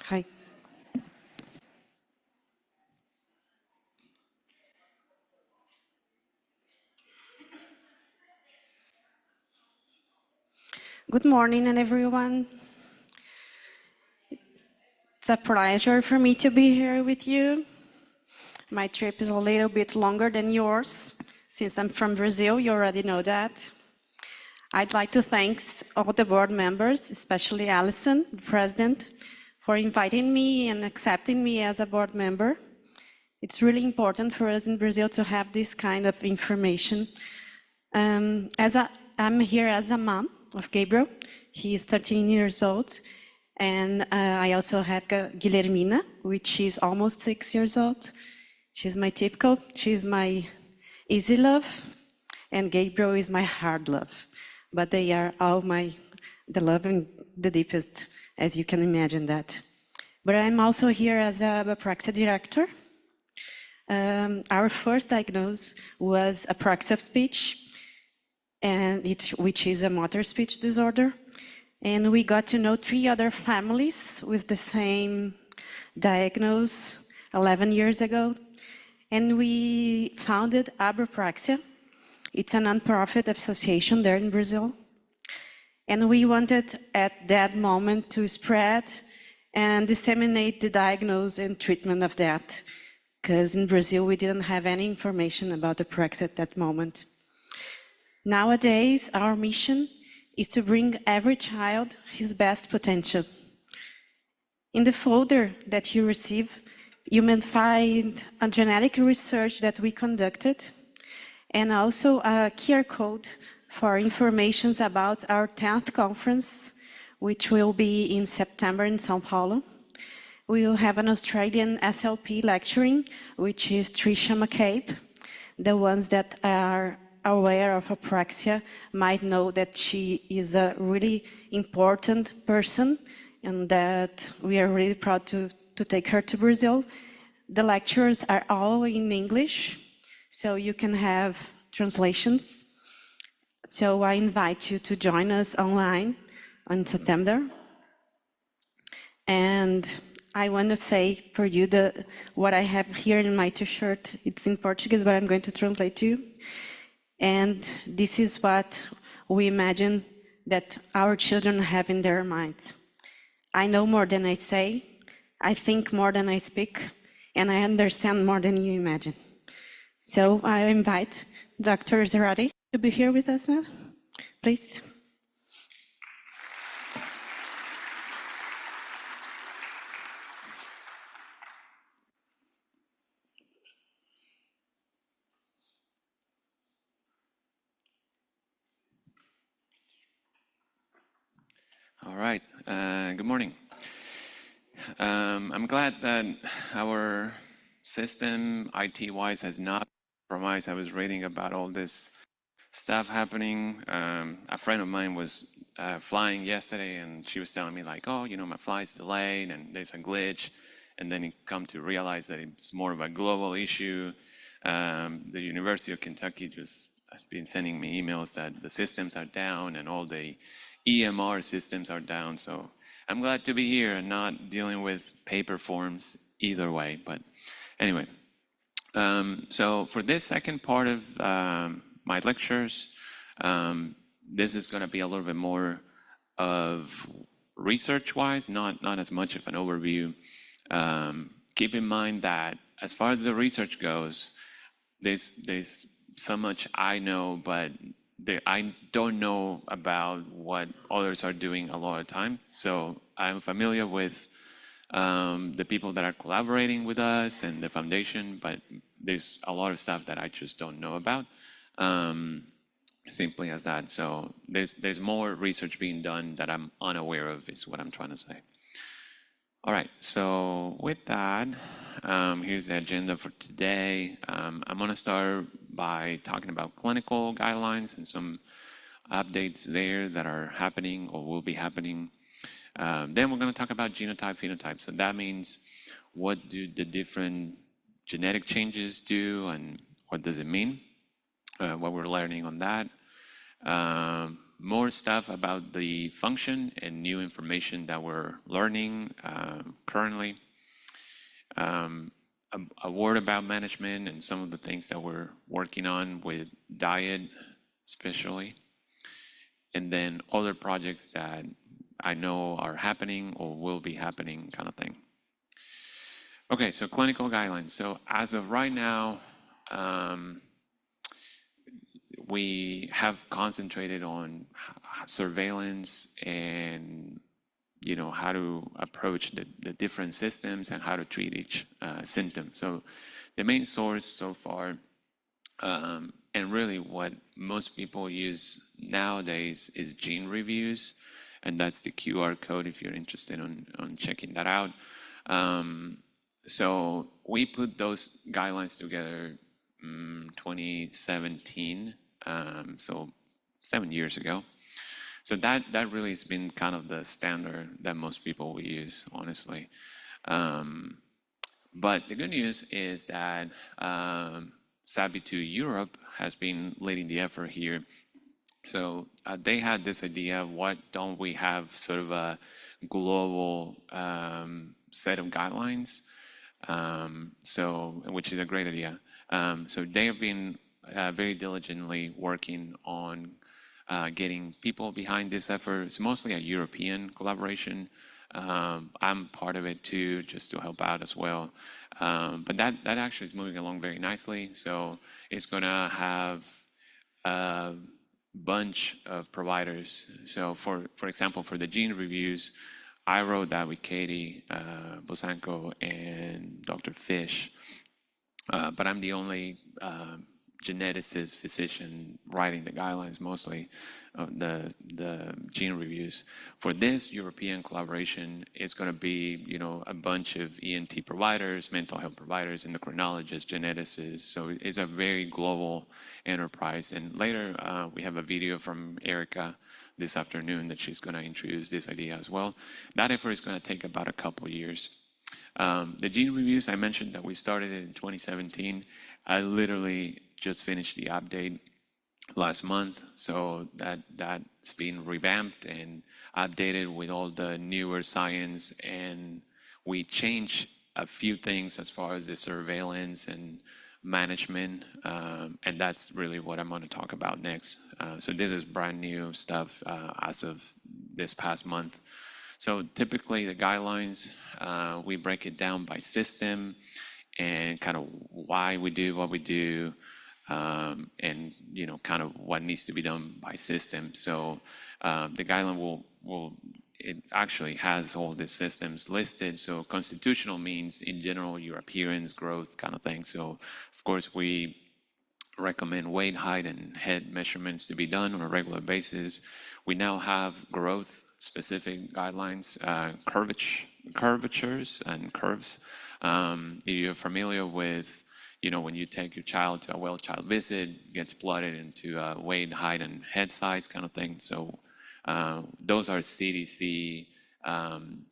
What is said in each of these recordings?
Hi. Good morning, everyone. It's a pleasure for me to be here with you. My trip is a little bit longer than yours. Since I'm from Brazil, you already know that. I'd like to thank all the board members, especially Alison, the president, for inviting me and accepting me as a board member. It's really important for us in Brazil to have this kind of information. I'm here as a mom of Gabriel. He is 13 years old. And I also have Guilhermina, which is almost 6 years old. She's my typical, she's my easy love, and Gabriel is my hard love. But they are all the love and the deepest, as you can imagine that. But I'm also here as a apraxia director. Our first diagnosis was apraxia of speech, which is a motor speech disorder. And we got to know 3 other families with the same diagnosis 11 years ago. And we founded Abrapraxia. It's a nonprofit association there in Brazil. And we wanted at that moment to spread and disseminate the diagnosis and treatment of that. Because in Brazil, we didn't have any information about apraxia at that moment. Nowadays, our mission is to bring every child his best potential. In the folder that you receive, you may find a genetic research that we conducted, and also a QR code for information about our 10th conference, which will be in September in São Paulo. We will have an Australian SLP lecturing, which is Trisha McCabe. The ones that are aware of apraxia might know that she is a really important person and that we are really proud to take her to Brazil. The lectures are all in English, so you can have translations. So I invite you to join us online on September. And I want to say for you what I have here in my t-shirt. It's in Portuguese, but I'm going to translate to you. And this is what we imagine that our children have in their minds. I know more than I say, I think more than I speak, and I understand more than you imagine. So I invite Dr. Zarate to be here with us now, please. All right, good morning. I'm glad that our system, IT-wise, has not compromised. I was reading about all this stuff happening. A friend of mine was flying yesterday, and she was telling me like, oh, you know, my flight's delayed, and there's a glitch. And then he come to realize that it's more of a global issue. The University of Kentucky just has been sending me emails that the systems are down and all the EMR systems are down. So I'm glad to be here and not dealing with paper forms either way. But anyway, so for this second part of my lectures, this is going to be a little bit more of research-wise, not as much of an overview. Keep in mind that as far as the research goes, there's so much I know, but I don't know about what others are doing a lot of time. So I'm familiar with the people that are collaborating with us and the foundation, but there's a lot of stuff that I just don't know about, simply as that. So there's more research being done that I'm unaware of, is what I'm trying to say. All right, so with that, here's the agenda for today. I'm going to start by talking about clinical guidelines and some updates there that are happening or will be happening. Then we're going to talk about genotype, phenotype. So that means what do the different genetic changes do and what does it mean? What we're learning on that. more stuff about the function and new information that we're learning currently. A word about management and some of the things that we're working on with diet, especially. And then other projects that I know are happening or will be happening, kind of thing. Okay, so clinical guidelines. So as of right now, we have concentrated on surveillance and how to approach the different systems and how to treat each symptom. So the main source so far, and really what most people use nowadays, is gene reviews, and that's the QR code if you're interested on checking that out. So we put those guidelines together 2017, so 7 years ago. So that really has been kind of the standard that most people will use, honestly. But the good news is that SATB2 Europe has been leading the effort here. So they had this idea of what don't we have sort of a global set of guidelines, which is a great idea. So they have been very diligently working on getting people behind this effort. It's mostly a European collaboration. I'm part of it too, just to help out as well. But that actually is moving along very nicely. So it's going to have a bunch of providers. So for example, for the gene reviews, I wrote that with Katie Bosanko and Dr. Fish, but I'm the only geneticist, physician writing the guidelines, mostly the gene reviews. For this European collaboration, it's going to be a bunch of ENT providers, mental health providers, endocrinologists, geneticists. So it's a very global enterprise. And later we have a video from Erica this afternoon that she's going to introduce this idea as well. That effort is going to take about a couple of years. The gene reviews, I mentioned that we started it in 2017. I literally just finished the update last month, so that's been revamped and updated with all the newer science, and we changed a few things as far as the surveillance and management, and that's really what I'm going to talk about next. So this is brand new stuff as of this past month. So typically the guidelines, we break it down by system and kind of why we do what we do, and kind of what needs to be done by system. So the guideline it actually has all the systems listed. So constitutional means in general your appearance, growth, kind of thing. So of course we recommend weight, height, and head measurements to be done on a regular basis. We now have growth specific guidelines, curvatures and curves. If you're familiar with, when you take your child to a well child visit, gets plotted into weight, height, and head size kind of thing. So those are CDC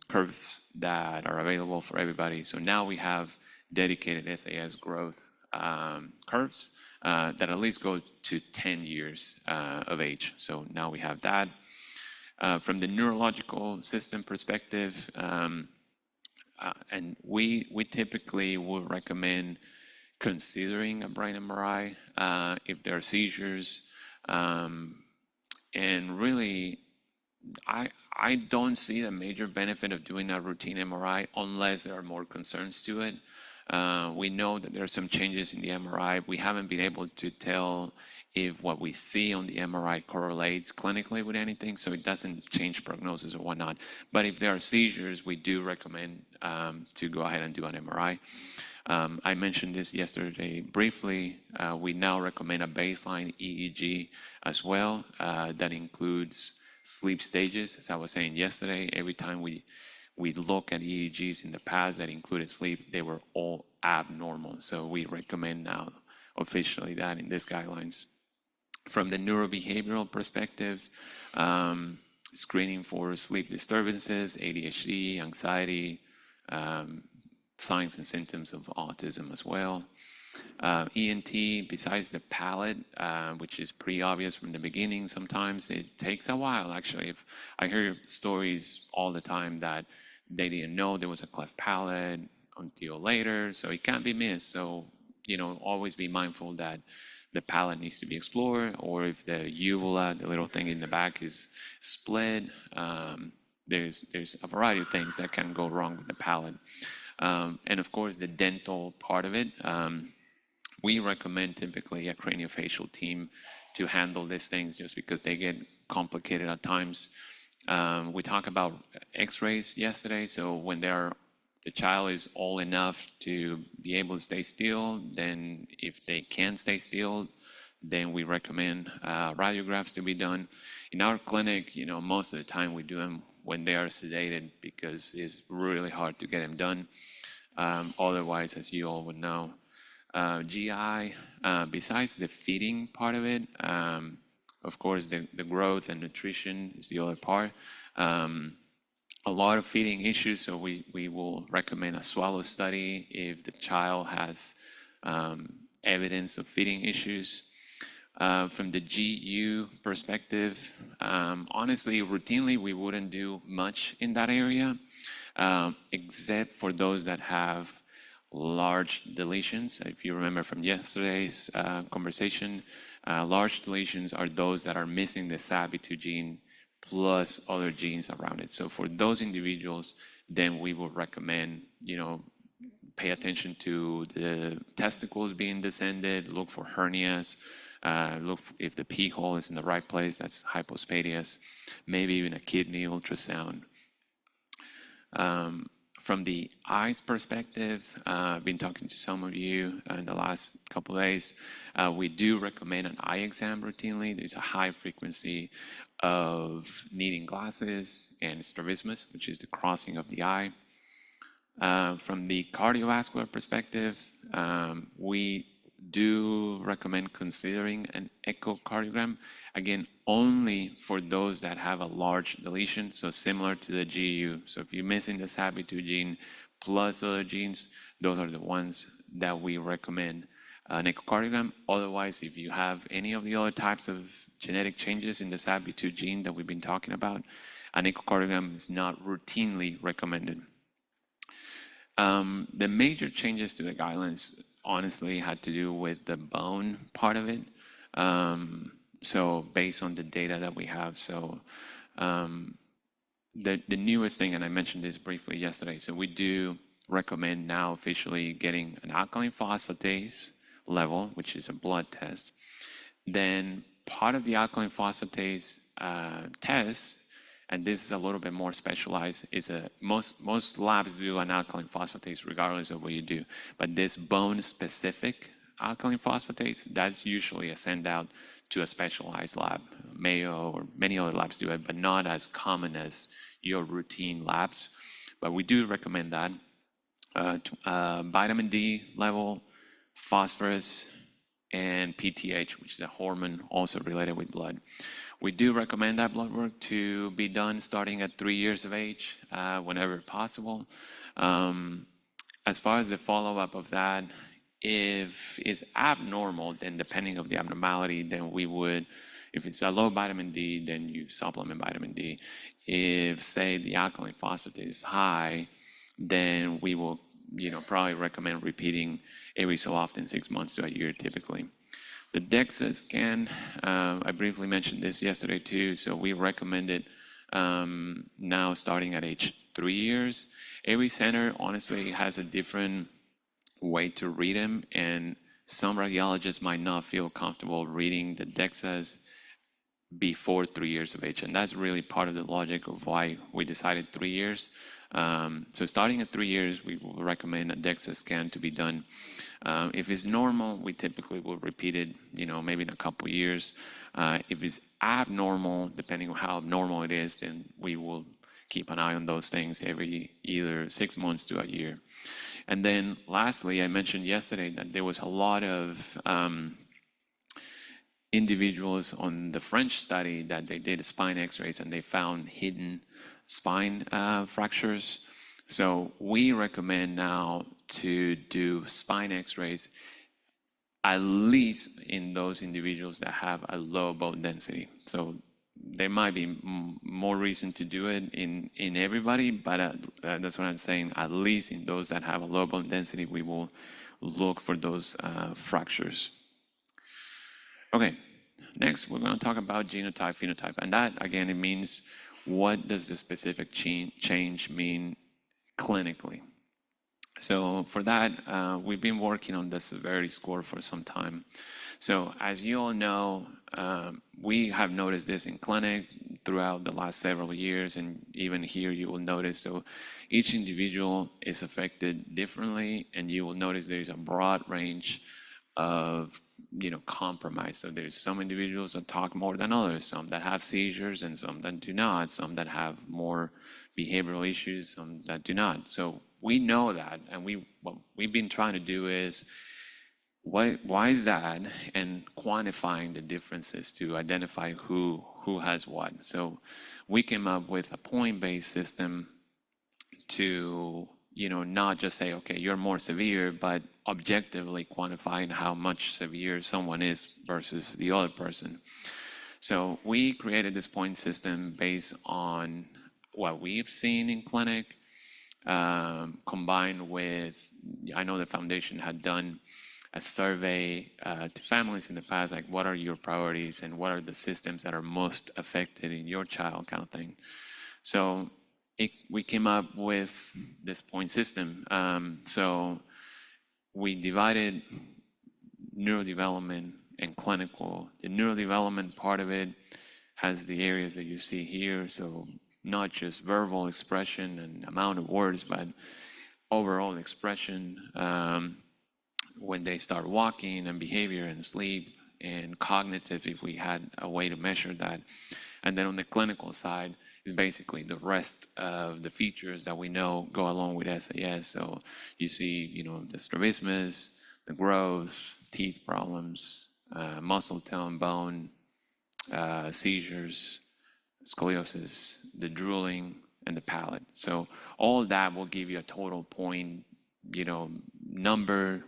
curves that are available for everybody. So now we have dedicated SAS growth curves that at least go to 10 years of age. So now we have that. From the neurological system perspective, and we typically would recommend considering a brain MRI if there are seizures. And really, I don't see the major benefit of doing a routine MRI unless there are more concerns to it. We know that there are some changes in the MRI. We haven't been able to tell if what we see on the MRI correlates clinically with anything, so it doesn't change prognosis or whatnot. But if there are seizures, we do recommend to go ahead and do an MRI. I mentioned this yesterday briefly. We now recommend a baseline EEG as well that includes sleep stages. As I was saying yesterday, every time we look at EEGs in the past that included sleep, they were all abnormal. So we recommend now officially that in these guidelines. From the neurobehavioral perspective, screening for sleep disturbances, ADHD, anxiety, signs and symptoms of autism as well. ENT, besides the palate, which is pretty obvious from the beginning, sometimes it takes a while, actually. If I hear stories all the time that they didn't know there was a cleft palate until later, so it can't be missed. So, always be mindful that the palate needs to be explored, or if the uvula, the little thing in the back, is split. There's a variety of things that can go wrong with the palate. And of course, the dental part of it. We recommend typically a craniofacial team to handle these things just because they get complicated at times. We talked about x-rays yesterday, so when the child is old enough to be able to stay still, then if they can't stay still, then we recommend radiographs to be done. In our clinic, most of the time we do them when they are sedated because it's really hard to get them done. Otherwise, as you all would know, GI, besides the feeding part of it, of course, the growth and nutrition is the other part. A lot of feeding issues, so we will recommend a swallow study if the child has evidence of feeding issues. From the GU perspective, honestly, routinely, we wouldn't do much in that area, except for those that have large deletions. If you remember from yesterday's conversation, large deletions are those that are missing the SATB2 gene plus other genes around it. So for those individuals, then we would recommend, pay attention to the testicles being descended, look for hernias, look if the pee hole is in the right place, that's hypospadias, maybe even a kidney ultrasound. From the eyes perspective, I've been talking to some of you in the last couple of days. We do recommend an eye exam routinely. There's a high frequency of needing glasses and strabismus, which is the crossing of the eye. From the cardiovascular perspective, we do recommend considering an echocardiogram, again, only for those that have a large deletion, so similar to the GU. So if you're missing the SATB2 gene plus other genes, those are the ones that we recommend an echocardiogram. Otherwise, if you have any of the other types of genetic changes in the SATB2 gene that we've been talking about, an echocardiogram is not routinely recommended. The major changes to the guidelines honestly had to do with the bone part of it. So based on the data that we have, so the newest thing, and I mentioned this briefly yesterday, so we do recommend now officially getting an alkaline phosphatase level, which is a blood test. Then part of the alkaline phosphatase test, and this is a little bit more specialized, is most labs do an alkaline phosphatase regardless of what you do. But this bone-specific alkaline phosphatase, that's usually a send out to a specialized lab. Mayo or many other labs do it, but not as common as your routine labs. But we do recommend that. Vitamin D level, phosphorus, and PTH, which is a hormone also related with blood. We do recommend that blood work to be done starting at 3 years of age, whenever possible. As far as the follow-up of that, if it's abnormal, then depending on the abnormality, then we would, if it's a low vitamin D, then you supplement vitamin D. If, say, the alkaline phosphatase is high, then we will, probably recommend repeating every so often, 6 months to a year typically. The DEXA scan, I briefly mentioned this yesterday too, so we recommend it now starting at age 3 years. Every center honestly has a different way to read them, and some radiologists might not feel comfortable reading the DEXAs before 3 years of age, and that's really part of the logic of why we decided 3 years. So starting at 3 years, we will recommend a DEXA scan to be done. If it's normal, we typically will repeat it, maybe in a couple years. If it's abnormal, depending on how abnormal it is, then we will keep an eye on those things every either 6 months to a year. And then lastly, I mentioned yesterday that there was a lot of individuals on the French study that they did spine x-rays and they found hidden spine fractures. So we recommend now to do spine x-rays at least in those individuals that have a low bone density. So there might be more reason to do it in everybody, but that's what I'm saying. At least in those that have a low bone density, we will look for those fractures. Okay, next we're going to talk about genotype, phenotype, and that again, it means what does the specific change mean clinically. So for that, we've been working on the severity score for some time. So as you all know, we have noticed this in clinic throughout the last several years, and even here you will notice. So each individual is affected differently, and you will notice there is a broad range of compromise. So there's some individuals that talk more than others, some that have seizures and some that do not, some that have more behavioral issues, some that do not. So we know that, and what we've been trying to do is why is that, and quantifying the differences to identify who has what. So we came up with a point-based system to not just say, okay, you're more severe, but objectively quantifying how much severe someone is versus the other person. So we created this point system based on what we've seen in clinic, combined with, I know the foundation had done a survey to families in the past, like what are your priorities and what are the systems that are most affected in your child, kind of thing. So we came up with this point system. So we divided neurodevelopment and clinical. The neurodevelopment part of it has the areas that you see here. So not just verbal expression and amount of words, but overall expression, when they start walking, and behavior and sleep and cognitive, if we had a way to measure that. And then on the clinical side is basically the rest of the features that we know go along with SAS. So you see, the strabismus, the growth, teeth problems, muscle tone, bone, seizures, scoliosis, the drooling, and the palate. So all that will give you a total point, number.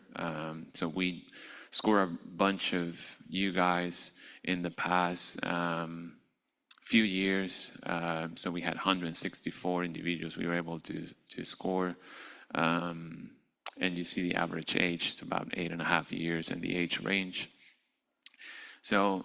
So we score a bunch of you guys in the past few years. So we had 164 individuals we were able to score. And you see the average age, it's about 8.5 years, and the age range. So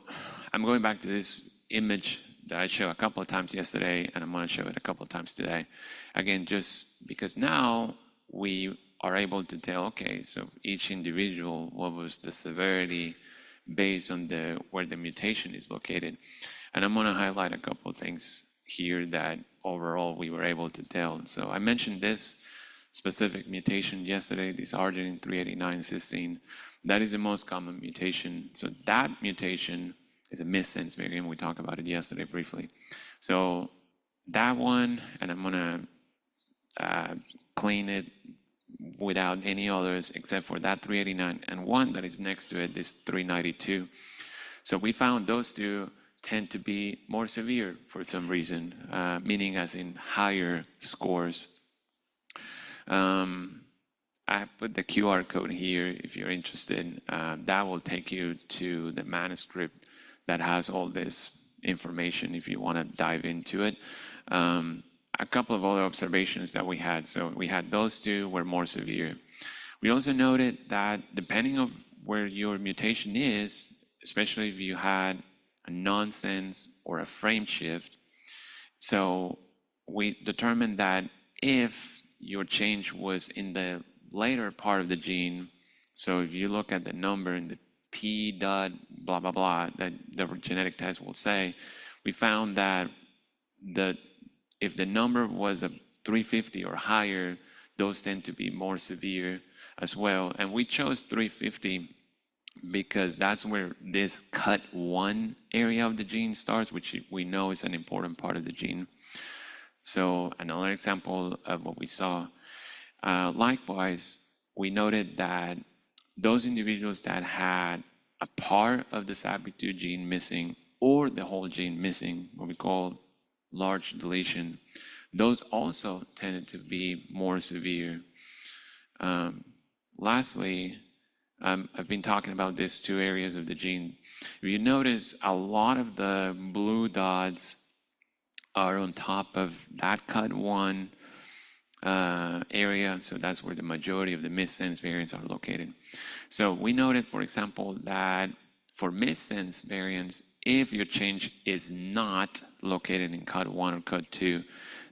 I'm going back to this image that I showed a couple of times yesterday, and I'm going to show it a couple of times today. Again, just because now we are able to tell, okay, so each individual, what was the severity based on where the mutation is located. And I'm going to highlight a couple of things here that overall we were able to tell. So I mentioned this specific mutation yesterday, this arginine 389 cysteine. That is the most common mutation. So that mutation is a missense variant. We talked about it yesterday briefly. So that one, and I'm going to clean it without any others except for that 389 and one that is next to it, this 392. So we found those two tend to be more severe for some reason, meaning as in higher scores. I put the QR code here if you're interested. That will take you to the manuscript that has all this information if you want to dive into it. A couple of other observations that we had. So we had those two were more severe. We also noted that depending on where your mutation is, especially if you had a nonsense or a frame shift, so we determined that if your change was in the later part of the gene, so if you look at the number in the P dot blah, blah, blah, that the genetic test will say, we found that if the number was a 350 or higher, those tend to be more severe as well. And we chose 350 because that's where this cut one area of the gene starts, which we know is an important part of the gene. So another example of what we saw. Likewise, we noted that those individuals that had a part of the SATB2 gene missing or the whole gene missing, what we call large deletion, those also tended to be more severe. Lastly, I've been talking about these two areas of the gene. If you notice, a lot of the blue dots are on top of that cut1 area, so that's where the majority of the missense variants are located. So we noted, for example, that for missense variants, if your change is not located in cut1 or cut2,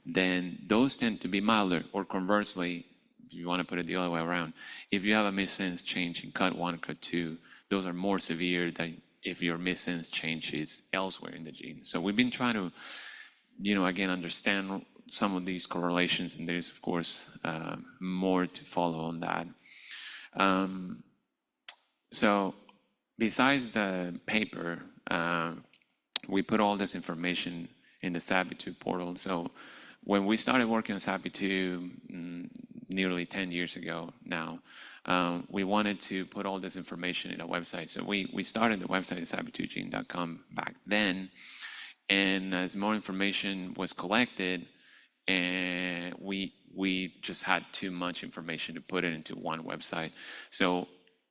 then those tend to be milder, or conversely, if you want to put it the other way around, if you have a missense change in cut1 or cut2, those are more severe than if your missense change is elsewhere in the gene. So we've been trying to, again, understand some of these correlations, and there's, of course, more to follow on that. So besides the paper, we put all this information in the SATB2 portal. So when we started working on SATB2 nearly 10 years ago now, we wanted to put all this information in a website. So we started the website at SATB2gene.com back then. And as more information was collected, and we just had too much information to put it into one website. So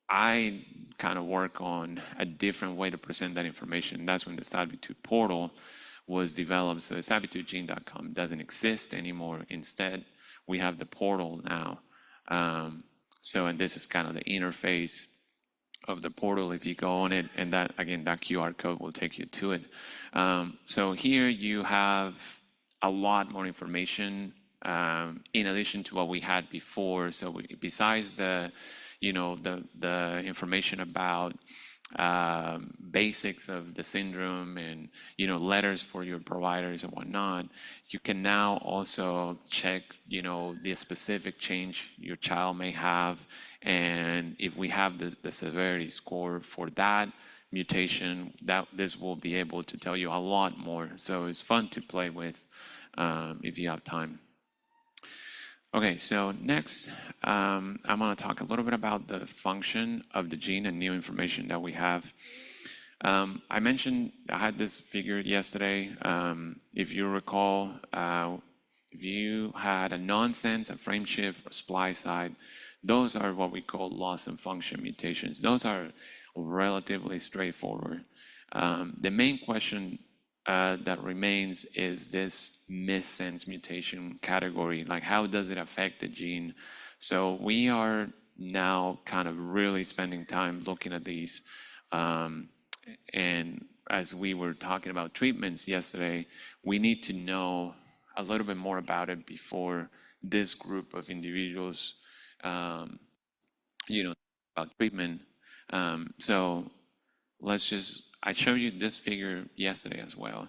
I kind of work on a different way to present that information. That's when the SATB2 portal was developed. So SATB2gene.com doesn't exist anymore. Instead, we have the portal now. And this is kind of the interface of the portal if you go on it, and that, again, that QR code will take you to it. So here you have a lot more information in addition to what we had before. So besides the information about basics of the syndrome and letters for your providers and whatnot, you can now also check the specific change your child may have, and if we have the severity score for that mutation, that this will be able to tell you a lot more. So it's fun to play with if you have time. Okay, so next, I'm going to talk a little bit about the function of the gene and new information that we have. I mentioned I had this figure yesterday. If you recall, if you had a nonsense, a frame shift, or splice site, those are what we call loss of function mutations. Those are relatively straightforward. The main question that remains is this missense mutation category. Like, how does it affect the gene? So we are now kind of really spending time looking at these. And as we were talking about treatments yesterday, we need to know a little bit more about it before this group of individuals, about treatment. So I showed you this figure yesterday as well.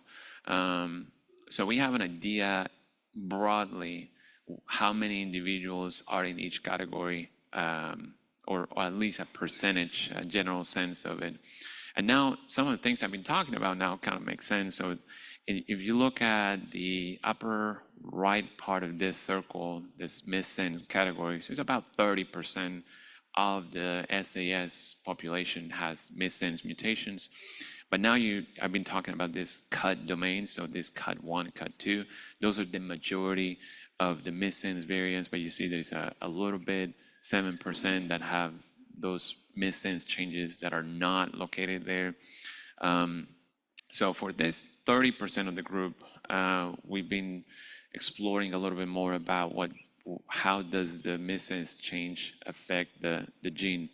So we have an idea broadly how many individuals are in each category, or at least a percentage, a general sense of it. And now some of the things I've been talking about now kind of make sense. So if you look at the upper right part of this circle, this missense category, so it's about 30% of the SAS population has missense mutations. But now I've been talking about this cut domain, so this cut1, cut2, those are the majority of the missense variants, but you see there's a little bit, 7% that have those missense changes that are not located there. So for this 30% of the group, we've been exploring a little bit more about how does the missense change affect the gene.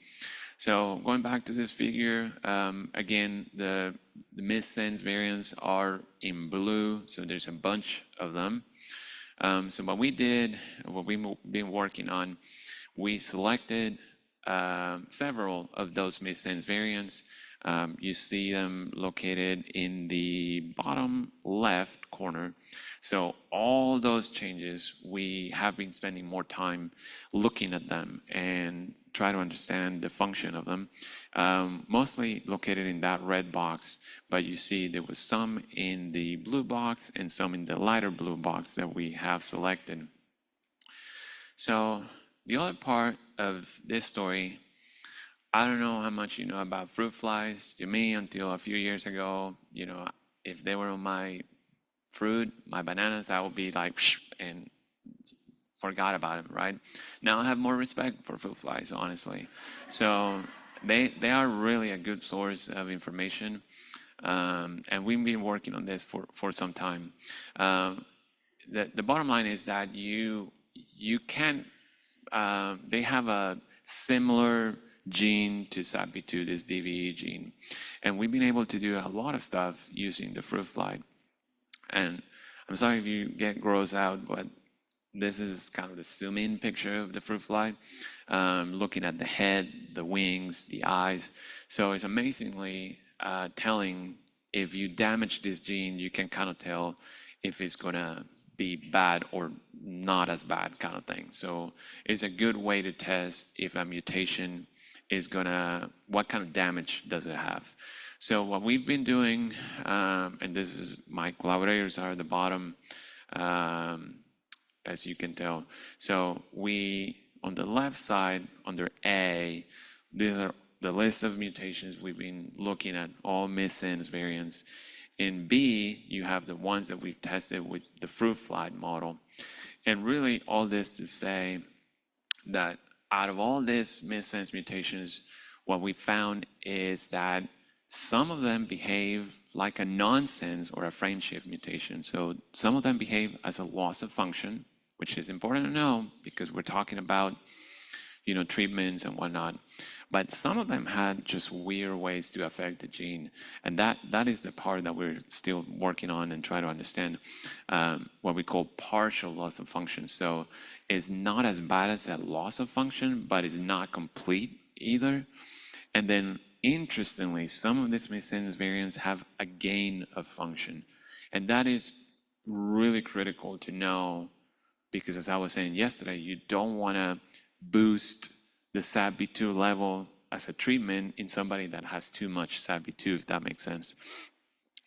So going back to this figure, again, the missense variants are in blue, so there's a bunch of them. So what we've been working on, we selected several of those missense variants. You see them located in the bottom left corner. So all those changes, we have been spending more time looking at them and try to understand the function of them. Mostly located in that red box, but you see there was some in the blue box and some in the lighter blue box that we have selected. So the other part of this story, I don't know how much you know about fruit flies. To me, until a few years ago, if they were on my fruit, my bananas, I would be like, and forgot about them, right? Now I have more respect for fruit flies, honestly. So they are really a good source of information, and we've been working on this for some time. The bottom line is that you can they have a similar gene to SATB2, this DVE gene, and we've been able to do a lot of stuff using the fruit fly. And I'm sorry if you get gross out, but this is kind of the zoom in picture of the fruit fly, looking at the head, the wings, the eyes. So it's amazingly telling. If you damage this gene, you can kind of tell if it's gonna be bad or not as bad kind of thing. So it's a good way to test if a mutation is gonna, what kind of damage does it have. So what we've been doing, and this is my collaborators are at the bottom, as you can tell. So we, on the left side, under A, these are the list of mutations we've been looking at, all missense variants. In B, you have the ones that we've tested with the fruit fly model. And really all this to say that out of all these missense mutations, what we found is that some of them behave like a nonsense or a frame shift mutation. So some of them behave as a loss of function, which is important to know because we're talking about, treatments and whatnot. But some of them had just weird ways to affect the gene. And that is the part that we're still working on and try to understand, what we call partial loss of function. So it's not as bad as a loss of function, but it's not complete either. And then interestingly, some of these missense variants have a gain of function. And that is really critical to know because as I was saying yesterday, you don't want to boost the SATB2 level as a treatment in somebody that has too much SATB2, if that makes sense.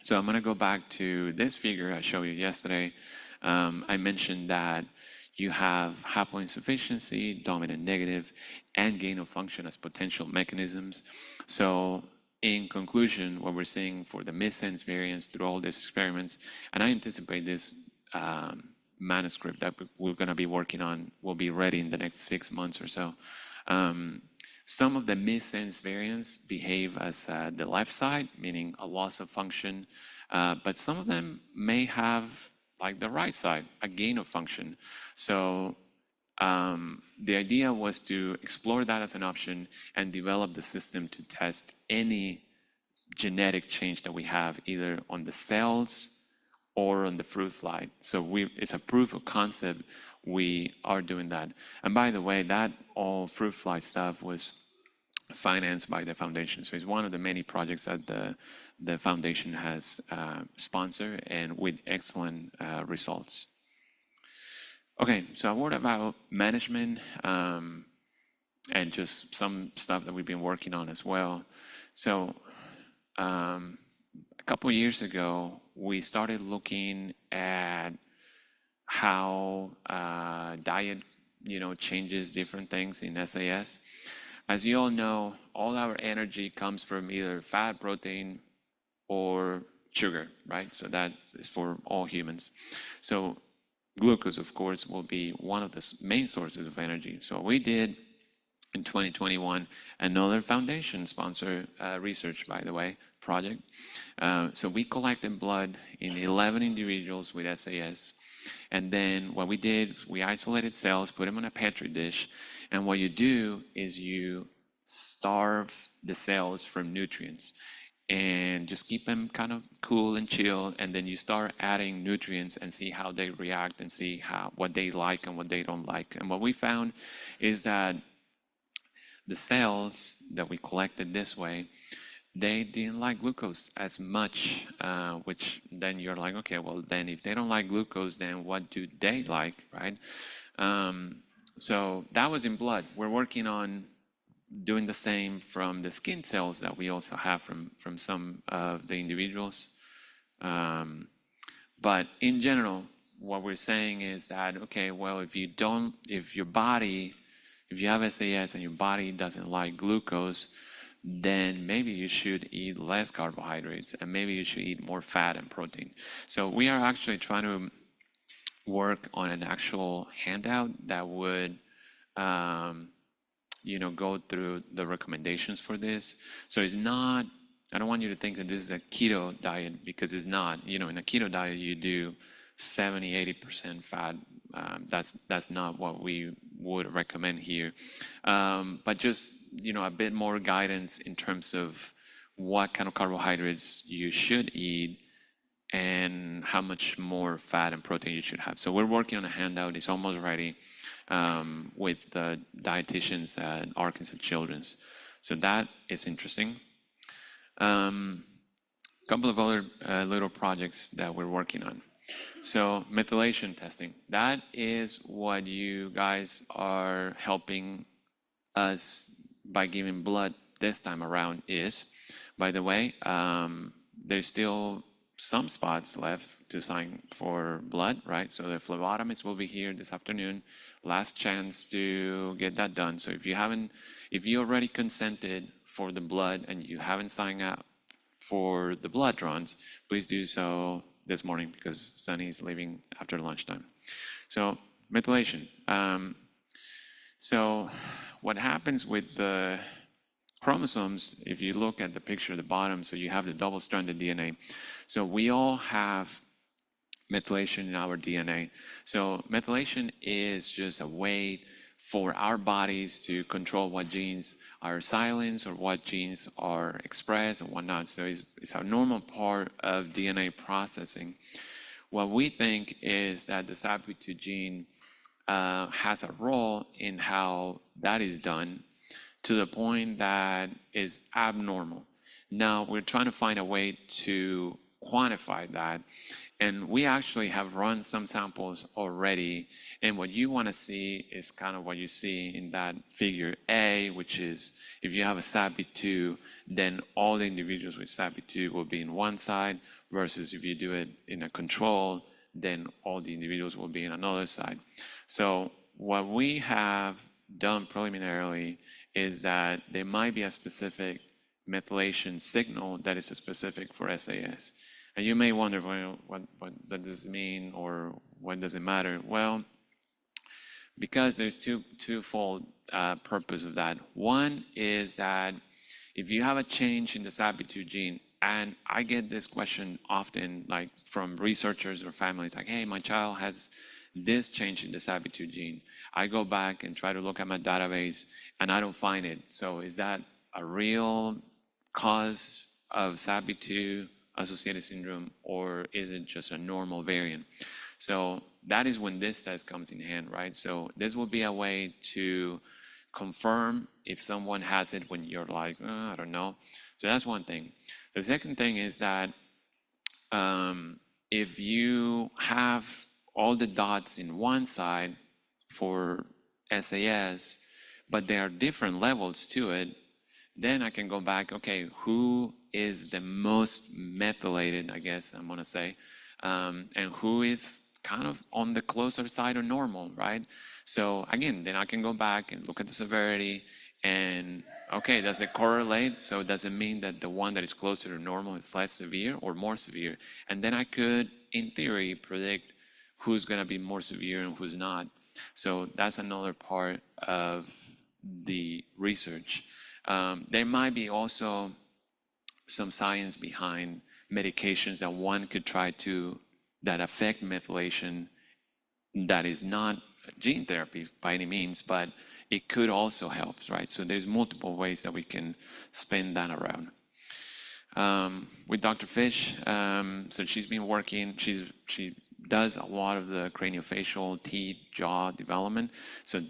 So I'm going to go back to this figure I showed you yesterday. I mentioned that you have haploinsufficiency, dominant negative, and gain of function as potential mechanisms. So in conclusion, what we're seeing for the missense variants through all these experiments, and I anticipate this manuscript that we're going to be working on will be ready in the next 6 months or so. Some of the missense variants behave as the left side, meaning a loss of function, but some of them may have like the right side, a gain of function. So the idea was to explore that as an option and develop the system to test any genetic change that we have either on the cells or on the fruit fly. So it's a proof of concept. We are doing that. And by the way, that all fruit fly stuff was financed by the foundation. So it's one of the many projects that the foundation has sponsored and with excellent results. Okay, so a word about management and just some stuff that we've been working on as well. So a couple of years ago, we started looking at how diet, changes different things in SAS. As you all know, all our energy comes from either fat, protein, or sugar, right? So that is for all humans. So glucose, of course, will be one of the main sources of energy. So we did in 2021 another foundation-sponsored research, by the way, project. So we collected blood in 11 individuals with SAS. And then what we did, we isolated cells, put them in a Petri dish. And what you do is you starve the cells from nutrients and just keep them kind of cool and chill. And then you start adding nutrients and see how they react and see what they like and what they don't like. And what we found is that the cells that we collected this way, they didn't like glucose as much, which then you're like, okay, well, then if they don't like glucose, then what do they like, right? So that was in blood. We're working on doing the same from the skin cells that we also have from some of the individuals. But in general, what we're saying is that, okay, well, if you have SAS and your body doesn't like glucose, then maybe you should eat less carbohydrates and maybe you should eat more fat and protein. So we are actually trying to work on an actual handout that would, go through the recommendations for this. So it's not, I don't want you to think that this is a keto diet, because it's not. In a keto diet, you do 70, 80% fat. That's not what we would recommend here. But just, a bit more guidance in terms of what kind of carbohydrates you should eat and how much more fat and protein you should have. So we're working on a handout. It's almost ready, with the dietitians at Arkansas Children's. So that is interesting. A couple of other little projects that we're working on. So methylation testing, that is what you guys are helping us by giving blood this time around is. By the way, there's still some spots left to sign for blood, right? So the phlebotomist will be here this afternoon. Last chance to get that done. So if you already consented for the blood and you haven't signed up for the blood runs, please do so this morning, because Sunny is leaving after lunchtime. So methylation. So what happens with the chromosomes, if you look at the picture at the bottom, so you have the double-stranded DNA. So we all have methylation in our DNA. So methylation is just a way for our bodies to control what genes are silenced or what genes are expressed and whatnot. So it's a normal part of DNA processing. What we think is that the SATB2 gene has a role in how that is done, to the point that is abnormal. Now we're trying to find a way to quantify that, and we actually have run some samples already, and what you want to see is kind of what you see in that figure A, which is if you have a SATB2, then all the individuals with SATB2 will be in one side, versus if you do it in a control, then all the individuals will be in another side. So what we have done preliminarily is that there might be a specific methylation signal that is specific for SAS. And you may wonder, well, what does this mean, or what does it matter? Well, because there's twofold purpose of that. One is that if you have a change in the SATB2 gene, and I get this question often, like from researchers or families, like, hey, my child has this change in the SATB2 gene. I go back and try to look at my database and I don't find it. So is that a real cause of SATB2-associated syndrome, or is it just a normal variant? So that is when this test comes in hand, right? So this will be a way to confirm if someone has it when you're like, I don't know. So that's one thing. The second thing is that if you have all the dots in one side for SAS, but there are different levels to it, then I can go back, okay, who is the most methylated, I guess I'm gonna say, and who is kind of on the closer side of normal, right? So again, then I can go back and look at the severity and, okay, does it correlate? So does it mean that the one that is closer to normal is less severe or more severe? And then I could, in theory, predict who's gonna be more severe and who's not. So that's another part of the research. There might be also some science behind medications that one could try to, that affect methylation, that is not gene therapy by any means, but it could also help, right? So there's multiple ways that we can spin that around. With Dr. Fish, so she's been working, she does a lot of the craniofacial, teeth, jaw development. So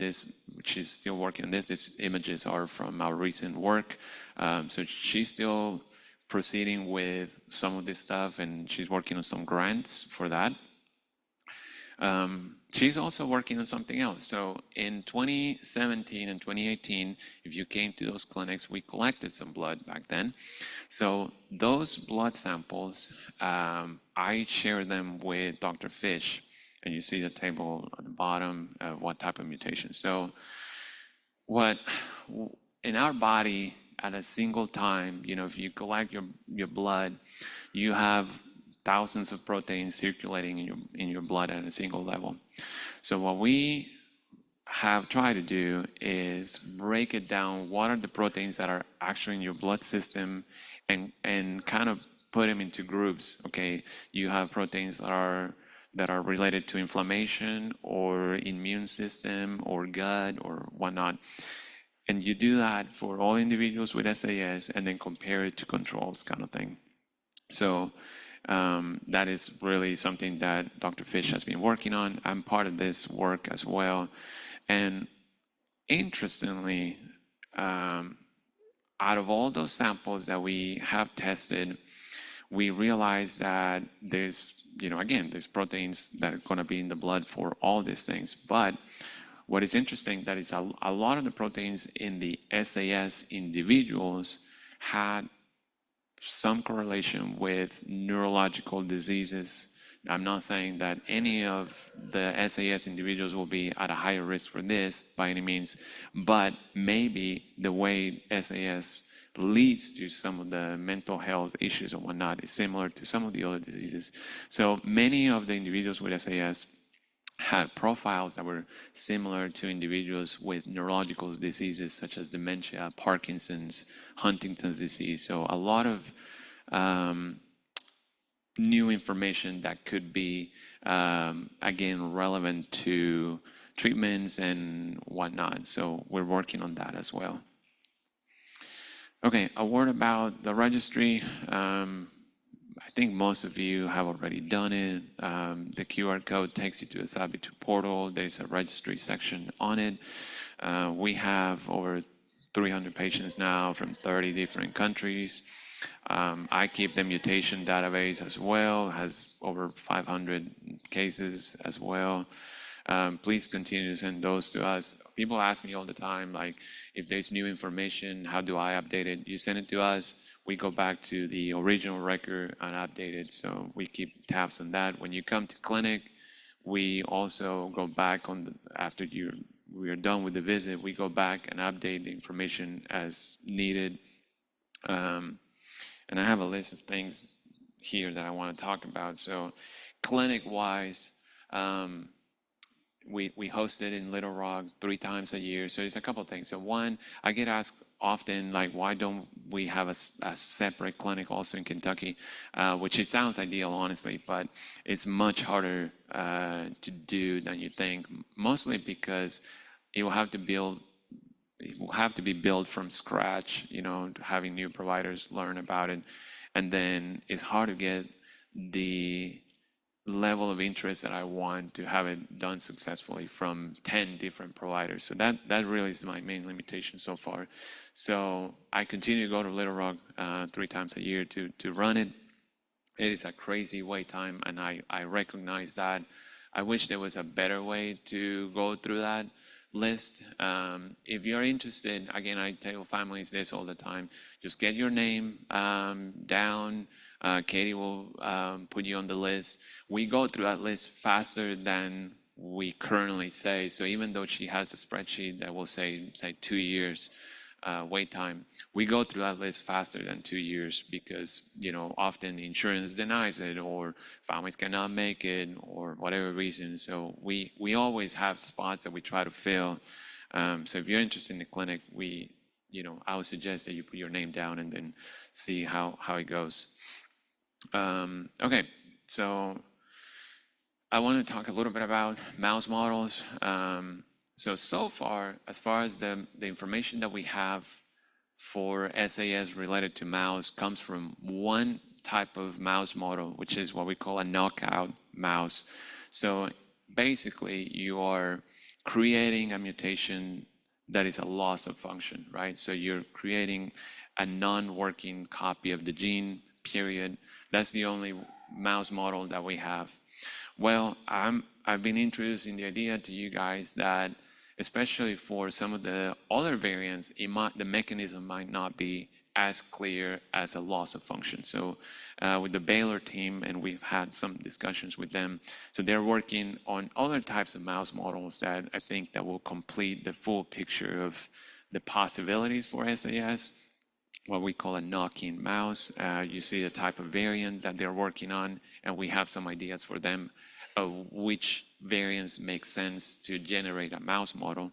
she's still working on this. These images are from our recent work. So she's still proceeding with some of this stuff, and she's working on some grants for that. She's also working on something else. So in 2017 and 2018, if you came to those clinics, we collected some blood back then. So those blood samples, I share them with Dr. Fish, and you see the table at the bottom of what type of mutation. So what in our body at a single time, if you collect your blood, you have thousands of proteins circulating in your blood at a single level. So what we have tried to do is break it down. What are the proteins that are actually in your blood system, and kind of put them into groups. Okay, you have proteins that are related to inflammation or immune system or gut or whatnot. And you do that for all individuals with SAS and then compare it to controls, kind of thing. So that is really something that Dr. Fish has been working on. I'm part of this work as well. And interestingly, out of all those samples that we have tested, we realized that there's, again, there's proteins that are going to be in the blood for all these things. But what is interesting, that is a lot of the proteins in the SAS individuals had some correlation with neurological diseases. I'm not saying that any of the SAS individuals will be at a higher risk for this by any means, but maybe the way SAS leads to some of the mental health issues and whatnot is similar to some of the other diseases. So many of the individuals with SAS had profiles that were similar to individuals with neurological diseases such as dementia, Parkinson's, Huntington's disease. So a lot of new information that could be, again, relevant to treatments and whatnot. So we're working on that as well. Okay, a word about the registry. I think most of you have already done it. The QR code takes you to the SATB2 portal. There's a registry section on it. We have over 300 patients now from 30 different countries. I keep the mutation database as well, has over 500 cases as well. Please continue to send those to us. People ask me all the time, like, if there's new information, how do I update it? You send it to us, we go back to the original record and update it. So we keep tabs on that. When you come to clinic, we also go back on after we are done with the visit, we go back and update the information as needed. And I have a list of things here that I want to talk about. So clinic-wise, we host it in Little Rock 3 times a year. So it's a couple of things. So one, I get asked often, like, why don't we have a separate clinic also in Kentucky? Which it sounds ideal, honestly, but it's much harder to do than you think. Mostly because it will have to be built from scratch, having new providers learn about it. And then it's hard to get the level of interest that I want to have it done successfully from 10 different providers. So that really is my main limitation so far. So I continue to go to Little Rock 3 times a year to run it. It is a crazy wait time, and I recognize that. I wish there was a better way to go through that list. If you're interested, again, I tell families this all the time, just get your name down. Katie will put you on the list. We go through that list faster than we currently say. So even though she has a spreadsheet that will say 2 years wait time, we go through that list faster than 2 years because, often insurance denies it or families cannot make it or whatever reason. So we always have spots that we try to fill. So if you're interested in the clinic, I would suggest that you put your name down and then see how it goes. Okay, so I want to talk a little bit about mouse models. So far, as far as the information that we have for SAS related to mouse comes from one type of mouse model, which is what we call a knockout mouse. So basically, you are creating a mutation that is a loss of function, right? So you're creating a non-working copy of the gene, period. That's the only mouse model that we have. Well, I've been introducing the idea to you guys that, especially for some of the other variants, the mechanism might not be as clear as a loss of function. So with the Baylor team, and we've had some discussions with them, so they're working on other types of mouse models that I think that will complete the full picture of the possibilities for SAS. what we call a knock-in mouse. You see the type of variant that they're working on, and we have some ideas for them of which variants make sense to generate a mouse model.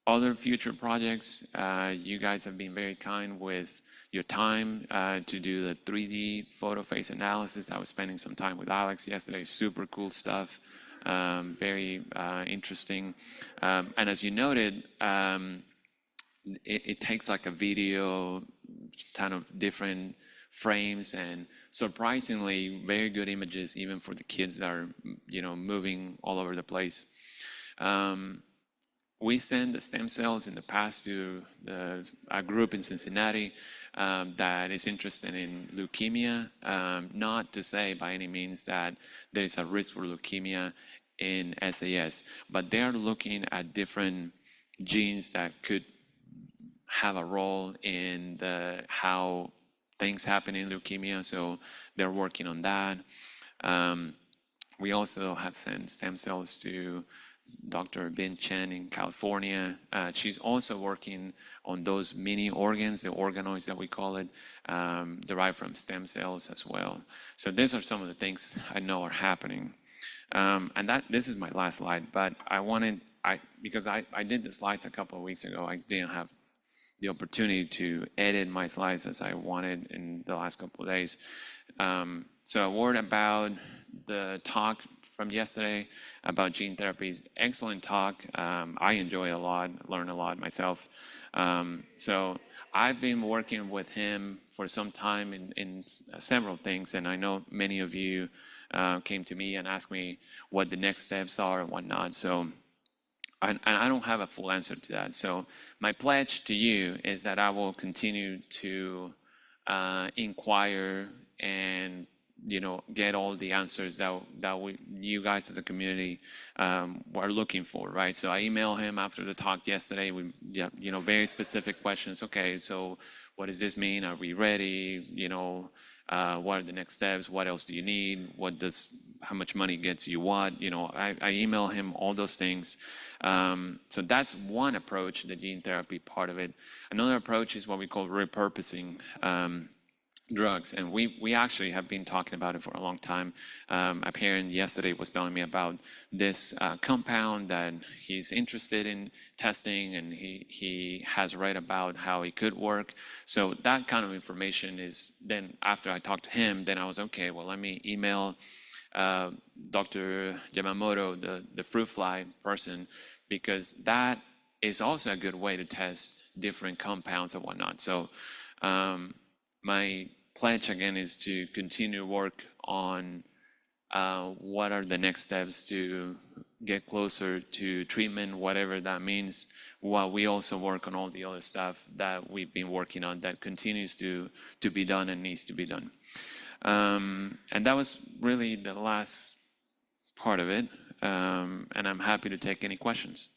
Other future projects, you guys have been very kind with your time to do the 3D photo face analysis. I was spending some time with Alex yesterday, super cool stuff, very interesting. And as you noted, it takes like a video, kind of different frames, and surprisingly very good images even for the kids that are moving all over the place. We send the stem cells in the past to a group in Cincinnati that is interested in leukemia. Not to say by any means that there is a risk for leukemia in SAS, but they are looking at different genes that could have a role in how things happen in leukemia. So they're working on that. We also have sent stem cells to Dr. Bin Chen in California. She's also working on those mini organs, the organoids that we call it, derived from stem cells as well. So these are some of the things I know are happening. And this is my last slide, but because I did the slides a couple of weeks ago, I didn't have the opportunity to edit my slides as I wanted in the last couple of days. So a word about the talk from yesterday about gene therapies. Excellent talk. I enjoy it a lot, learn a lot myself. So I've been working with him for some time in several things, and I know many of you came to me and asked me what the next steps are and whatnot. So and I don't have a full answer to that. So my pledge to you is that I will continue to inquire and get all the answers that you guys as a community are looking for, right? So I emailed him after the talk yesterday with very specific questions. Okay, so what does this mean? Are we ready? What are the next steps? What else do you need? How much money gets you what? I email him all those things. So that's one approach, the gene therapy part of it. Another approach is what we call repurposing drugs, and we actually have been talking about it for a long time. A parent yesterday was telling me about this compound that he's interested in testing, and he has read about how it could work. So that kind of information is then, after I talked to him, then I was okay, well, let me email Dr. Yamamoto, the fruit fly person, because that is also a good way to test different compounds and whatnot. So my pledge again is to continue work on what are the next steps to get closer to treatment, whatever that means, while we also work on all the other stuff that we've been working on that continues to be done and needs to be done. And that was really the last part of it. And I'm happy to take any questions.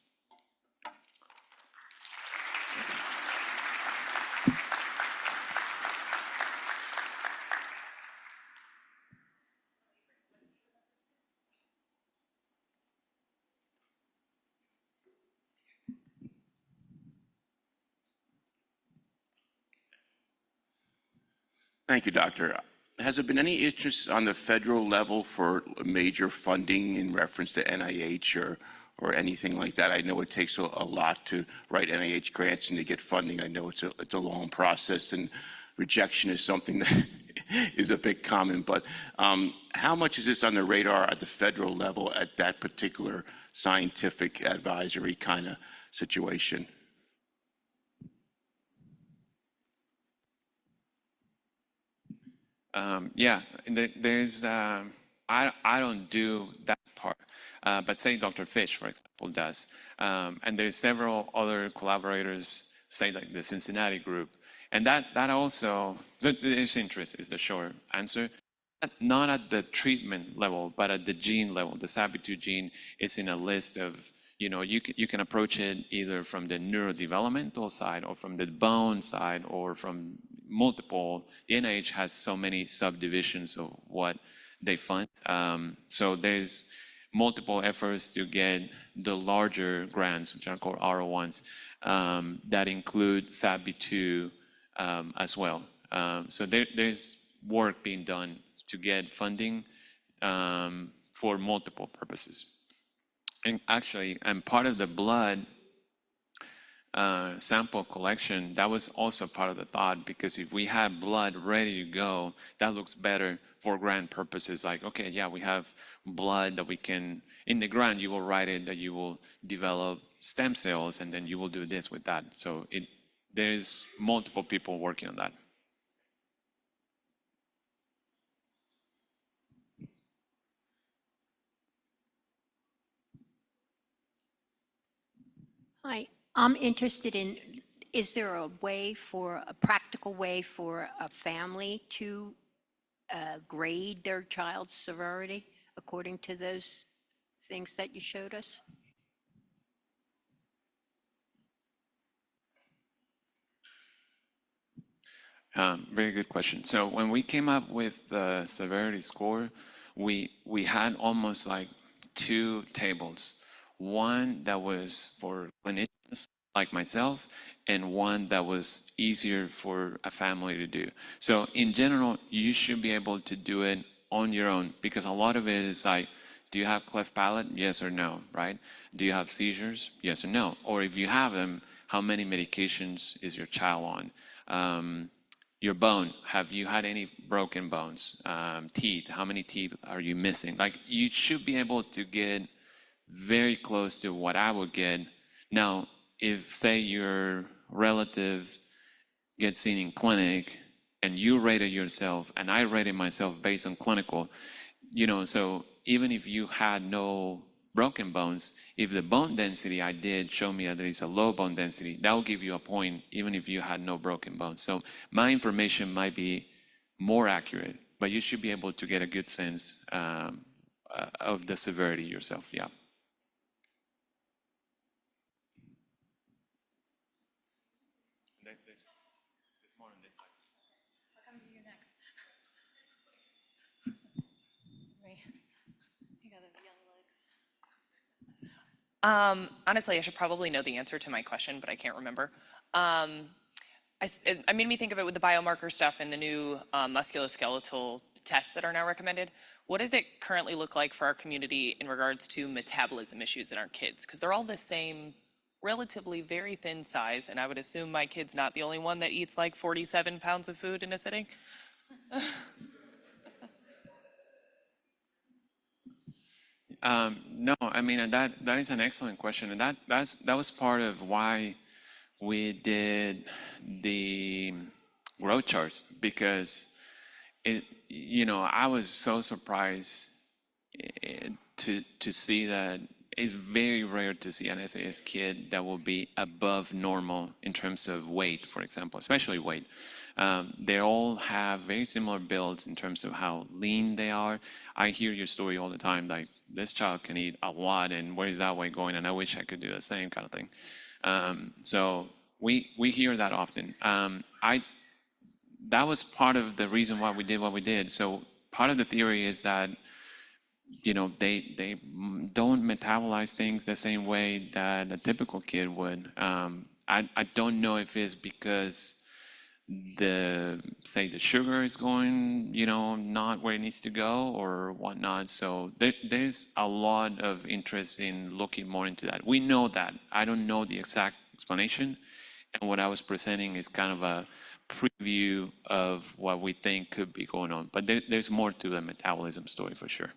Thank you, Doctor. Has there been any interest on the federal level for major funding in reference to NIH or anything like that? I know it takes a lot to write NIH grants and to get funding. I know it's a long process, and rejection is something that is a bit common. But how much is this on the radar at the federal level at that particular scientific advisory kind of situation? Yeah, there's, I don't do that part, but say Dr. Fish, for example, does. And there's several other collaborators, say like the Cincinnati group, and that also, there's interest is the short answer. Not at the treatment level, but at the gene level. The SATB2 gene is in a list of, you can approach it either from the neurodevelopmental side or from the bone side or from multiple. The NIH has so many subdivisions of what they fund. So there's multiple efforts to get the larger grants, which are called R01s, that include SATB2 as well. So there's work being done to get funding for multiple purposes. And actually, and part of the blood sample collection, that was also part of the thought, because if we had blood ready to go, that looks better for grant purposes. Like, okay, yeah, we have blood that we can, in the grant, you will write it that you will develop stem cells, and then you will do this with that. So there's multiple people working on that. Hi, I'm interested in, is there a practical way for a family to grade their child's severity according to those things that you showed us? Very good question. So when we came up with the severity score, we had almost like two tables. One that was for clinicians like myself, and one that was easier for a family to do. So in general, you should be able to do it on your own, because a lot of it is like, do you have cleft palate? Yes or no, right? Do you have seizures? Yes or no? Or if you have them, how many medications is your child on? Your bone, have you had any broken bones? Teeth, how many teeth are you missing? Like, you should be able to get very close to what I would get. Now, if, say, your relative gets seen in clinic and you rated yourself and I rated myself based on clinical, so even if you had no broken bones, if the bone density I did show me that there is a low bone density, that will give you a point even if you had no broken bones. So my information might be more accurate, but you should be able to get a good sense of the severity yourself. Yeah. There's more on this side. I'll come to you next. Wait, you got those young legs. Honestly, I should probably know the answer to my question, but I can't remember. I made me think of it with the biomarker stuff and the new musculoskeletal tests that are now recommended. What does it currently look like for our community in regards to metabolism issues in our kids? Because they're all the same, relatively very thin size, and I would assume my kid's not the only one that eats like 47 pounds of food in a sitting. No, I mean, that is an excellent question, and that was part of why we did the growth charts, because I was so surprised to see that it's very rare to see an SAS kid that will be above normal in terms of weight, for example, especially weight. They all have very similar builds in terms of how lean they are. I hear your story all the time, like, this child can eat a lot, and where is that weight going? And I wish I could do the same kind of thing. So we hear that often. That was part of the reason why we did what we did. So part of the theory is that they don't metabolize things the same way that a typical kid would. I don't know if it's because the sugar is going not where it needs to go or whatnot. So there's a lot of interest in looking more into that. We know that. I don't know the exact explanation, and what I was presenting is kind of a preview of what we think could be going on, but there's more to the metabolism story for sure.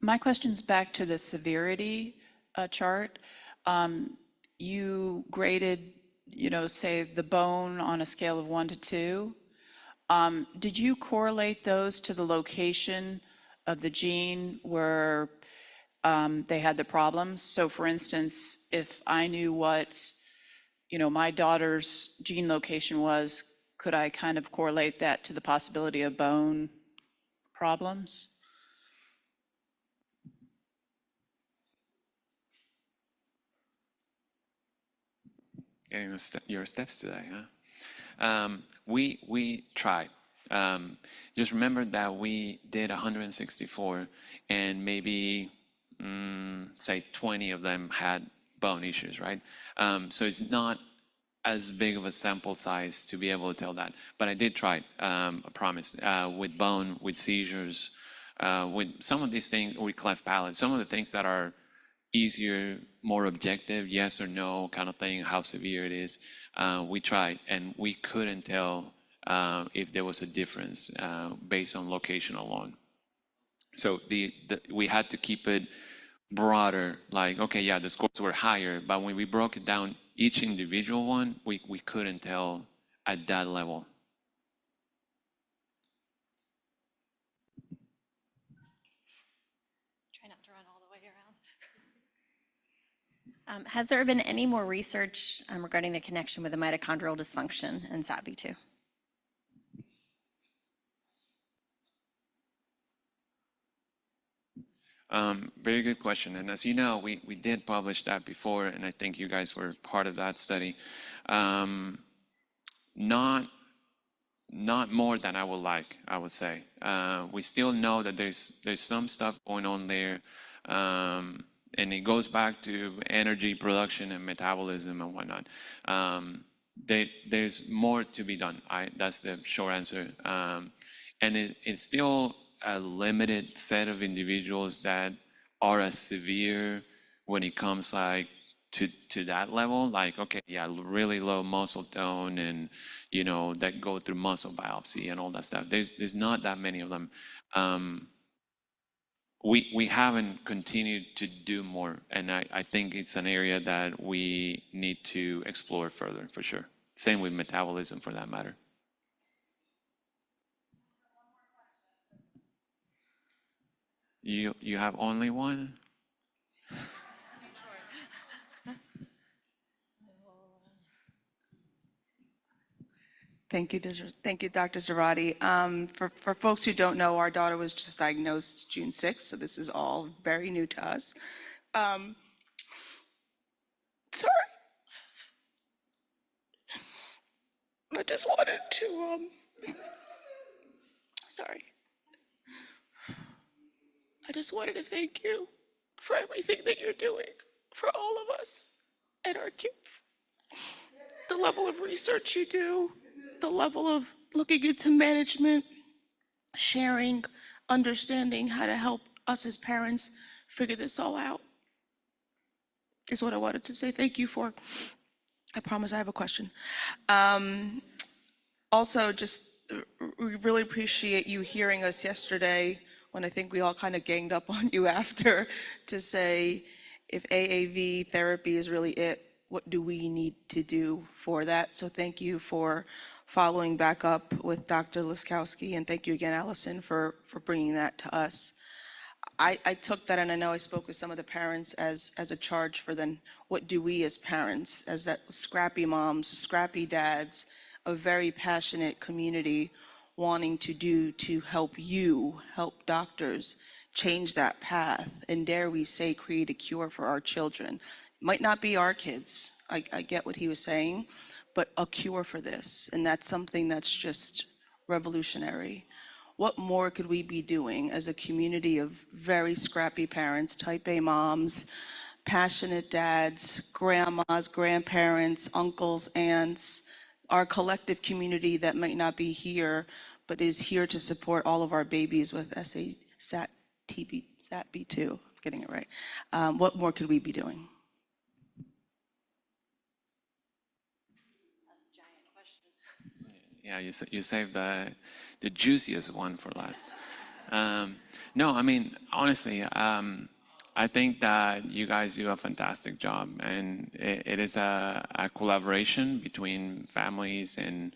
My question's back to the severity chart. You graded, say the bone on a scale of 1 to 2. Did you correlate those to the location of the gene where they had the problems? So for instance, if I knew what, my daughter's gene location was, could I kind of correlate that to the possibility of bone problems? getting your steps today, huh? We tried. Just remember that we did 164, and maybe say 20 of them had bone issues, right? So it's not as big of a sample size to be able to tell that. But I did try, I promise, with bone, with seizures, with some of these things, with cleft palate, some of the things that are easier, more objective, yes or no kind of thing, how severe it is. We tried, and we couldn't tell if there was a difference based on location alone. So we had to keep it broader, like, okay, yeah, the scores were higher, but when we broke it down, each individual one, we couldn't tell at that level. Try not to run all the way around. Has there been any more research regarding the connection with the mitochondrial dysfunction in SATB2? Very good question. And as you know, we did publish that before, and I think you guys were part of that study. Not more than I would like, I would say. We still know that there's some stuff going on there, and it goes back to energy production and metabolism and whatnot. There's more to be done. That's the short answer. And it's still a limited set of individuals that are as severe when it comes like to that level, like, okay, yeah, really low muscle tone, and that go through muscle biopsy and all that stuff. There's not that many of them. We haven't continued to do more, and I think it's an area that we need to explore further, for sure. Same with metabolism, for that matter. You have only one? Thank you, Dr. Zarate. For folks who don't know, our daughter was just diagnosed June 6th, so this is all very new to us. Sorry. I just wanted to, sorry. I just wanted to thank you for everything that you're doing for all of us and our kids. The level of research you do, the level of looking into management, sharing, understanding how to help us as parents figure this all out is what I wanted to say thank you for. I promise I have a question. Also, we really appreciate you hearing us yesterday when I think we all kind of ganged up on you after to say, if AAV therapy is really it, what do we need to do for that? So thank you for following back up with Dr. Laskowski, and thank you again, Allison, for bringing that to us. I took that, and I know I spoke with some of the parents as a charge for then, what do we as parents, as that scrappy moms, scrappy dads, a very passionate community wanting to do to help doctors change that path, and dare we say, create a cure for our children. Might not be our kids, I get what he was saying, but a cure for this, and that's something that's just revolutionary. What more could we be doing as a community of very scrappy parents, type A moms, passionate dads, grandmas, grandparents, uncles, aunts, our collective community that might not be here, but is here to support all of our babies with SATB2, I'm getting it right. What more could we be doing? Yeah, you saved the juiciest one for last. No, I mean, honestly, I think that you guys do a fantastic job, and it is a collaboration between families and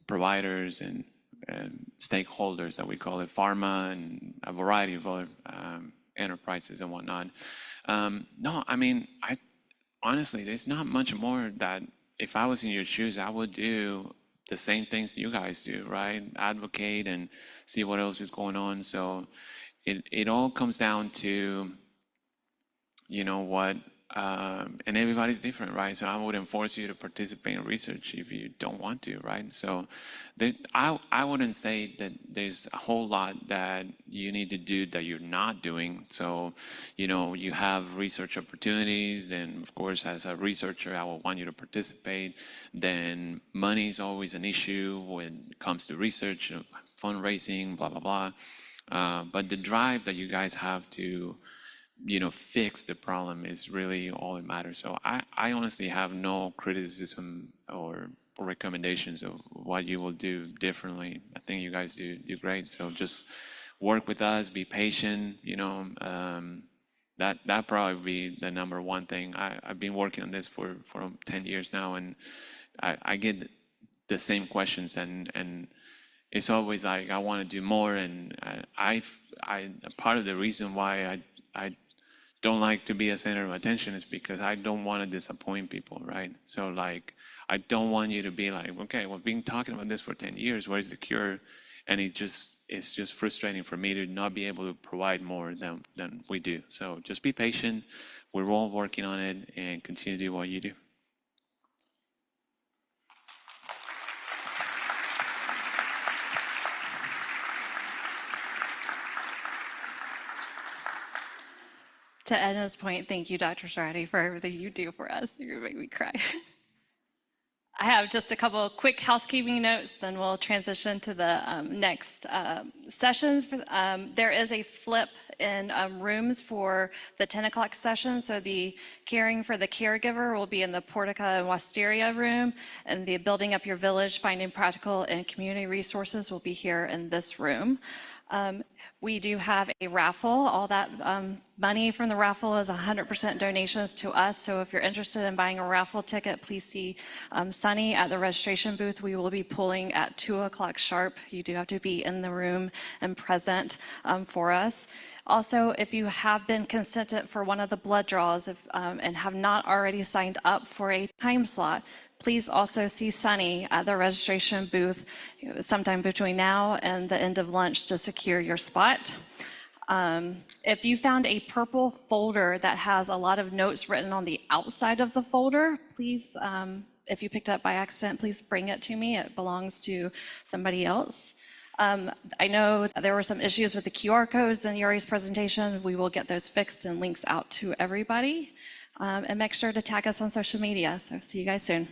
providers and stakeholders, that we call it, pharma and a variety of other enterprises and whatnot. No, I mean, honestly, there's not much more that, if I was in your shoes, I would do the same things you guys do, right? Advocate and see what else is going on. So it all comes down to, what and everybody's different, right? So I wouldn't force you to participate in research if you don't want to, right? So I wouldn't say that there's a whole lot that you need to do that you're not doing. So, you have research opportunities, then of course, as a researcher, I will want you to participate. Then money is always an issue when it comes to research, fundraising, blah, blah, blah. But the drive that you guys have to fix the problem is really all that matters. So I honestly have no criticism or recommendations of what you will do differently. I think you guys do great. So just work with us, be patient, that probably be the number one thing. I've been working on this for 10 years now, and I get the same questions, and it's always like, I want to do more. And part of the reason why I don't like to be a center of attention is because I don't want to disappoint people, right? So like, I don't want you to be like, okay, we've been talking about this for 10 years, where's the cure? And it's just frustrating for me to not be able to provide more than we do. So just be patient. We're all working on it, and continue to do what you do. To Edna's point, thank you, Dr. Zarate, for everything you do for us. You're gonna make me cry. I have just a couple of quick housekeeping notes, then we'll transition to the next sessions. There is a flip in rooms for the 10 o'clock session. So the caring for the caregiver will be in the Portica and Wisteria room, and the building up your village, finding practical and community resources will be here in this room. We do have a raffle. All that money from the raffle is 100% donations to us. So if you're interested in buying a raffle ticket, please see Sunny at the registration booth. We will be pulling at 2 o'clock sharp. You do have to be in the room and present for us. Also, if you have been consented for one of the blood draws and have not already signed up for a time slot, please also see Sunny at the registration booth sometime between now and the end of lunch to secure your spot. If you found a purple folder that has a lot of notes written on the outside of the folder, please, if you picked it up by accident, please bring it to me. It belongs to somebody else. I know there were some issues with the QR codes in Yuri's presentation. We will get those fixed and links out to everybody. And make sure to tag us on social media. So see you guys soon.